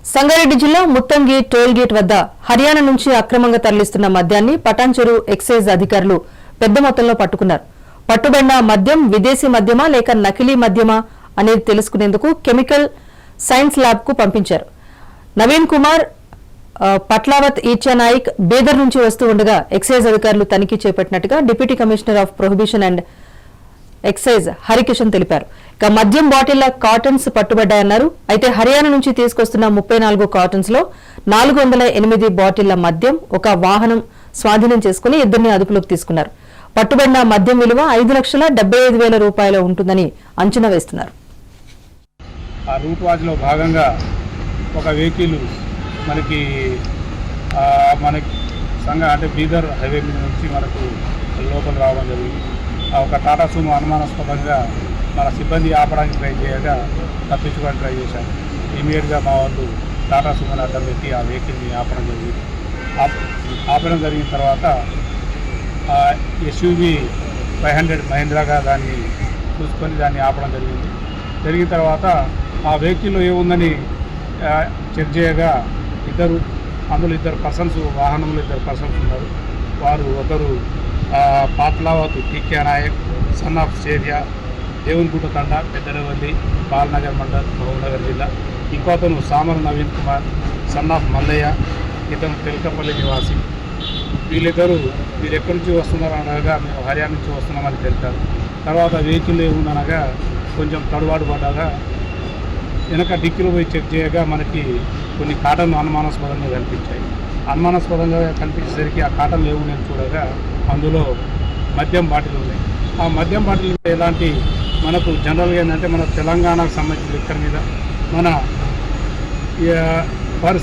సంగారెడ్డి జిల్లా Muthangi toll gate వద్ద హర్యానా నుంచి అక్రమంగా తరలిస్తున్న మద్యాన్ని పటాన్చెరు ఎక్సైజ్ అధికారులు పెద్ద మొత్తంలో పట్టుకున్నారు. పట్టుబడిన మద్యం విదేశీ మద్యమా లేక నకిలీ మద్యమా అనేది తెలుసుకునేందుకు కెమికల్ సైన్స్ ల్యాబ్ కు పంపించారు. నవీన్ కుమార్, పట్లావత్ ఈచా నాయక్ బేదర్ నుంచి వస్తూ ఉండగా ఎక్సైజ్ అధికారులు తనిఖీ చేపట్టినట్టుగా deputy commissioner of prohibition and excise Harikishan తెలిపారు. ఇక మద్యం బాటిళ్ల కాటన్స్ పట్టుబడ్డాయన్నారు. అయితే హర్యానా నుంచి తీసుకొస్తున్న 34 కాటన్స్ లో 408 బాటిళ్ల మద్యం, ఒక వాహనం స్వాధీనం చేసుకుని ఇద్దరిని అదుపులోకి తీసుకున్నారు. పట్టుబడిన మద్యం విలువ 5,75,000 రూపాయలు ఉంటుందని అంచనా వేస్తున్నారు. ఆ రూట్ వాచ్లో భాగంగా ఒక వెహికల్ మనకి అంటే బీదర్ హైవే మీద నుంచి మనకు లోపల రావడం జరిగింది. ఒక టాటా సుమో అనుమానాస్పదంగా మన సిబ్బంది ఆపడానికి ట్రై చేయగా తప్పించుకోవడానికి ట్రై చేశారు. ఇమీడియట్గా మా వాళ్ళు టాటా సుమోని అడ్డం పెట్టి ఆ వెహికల్ని ఆపడం జరిగింది. ఆపడం జరిగిన తర్వాత ఎస్యూవి 500 మహీంద్రాగా దాన్ని చూసుకొని దాన్ని ఆపడం జరిగిన తర్వాత ఆ వెహికల్లో ఏముందని చెక్ చేయగా అందులో ఇద్దరు పర్సన్స్, వాహనంలో 2 పర్సన్స్ ఉన్నారు. వారు ఒకరు పాత్లావత్ ఈచా నాయక్ సన్ ఆఫ్ సేరియా, దేవునిగుట్ట తండ, పెద్దరవల్లి, బాలనగర్ మండల్, మహబూబ్నగర్ జిల్లా. ఇంకోతను సామర్ నవీన్ కుమార్ సన్ ఆఫ్ మల్లయ్య, ఇతను తెలకపల్లి నివాసి. వీళ్ళిద్దరూ మీరు ఎక్కడి నుంచి వస్తున్నారు అనగా మేము హర్యానా నుంచి వస్తున్నామని తెలిపారు. తర్వాత వెహికల్ ఏముందనగా కొంచెం తడుబాటు పడ్డాగా వెనక డిక్కీలో పోయి చెక్ చేయగా మనకి కొన్ని కాటన్లు అనుమానాస్పదంగా కనిపించాయి. అనుమానాస్పదంగా కనిపించేసరికి ఆ కాటన్లు ఏమున్నాయని చూడగా అందులో మద్యం బాటిల్ ఉన్నాయి. ఆ మద్యం బాటిల్ ఎలాంటి మనకు జనరల్గా ఏంటంటే మన తెలంగాణకు సంబంధించిన లిక్కర్ మీద మన పర్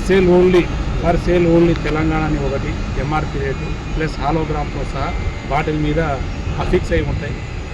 సేల్ ఓన్లీ తెలంగాణ అని ఒకటి ఎంఆర్పీ రేటు ప్లస్ హాలోగ్రామ్తో సహా బాటిల్ మీద ఫిక్స్ అయి ఉంటాయి.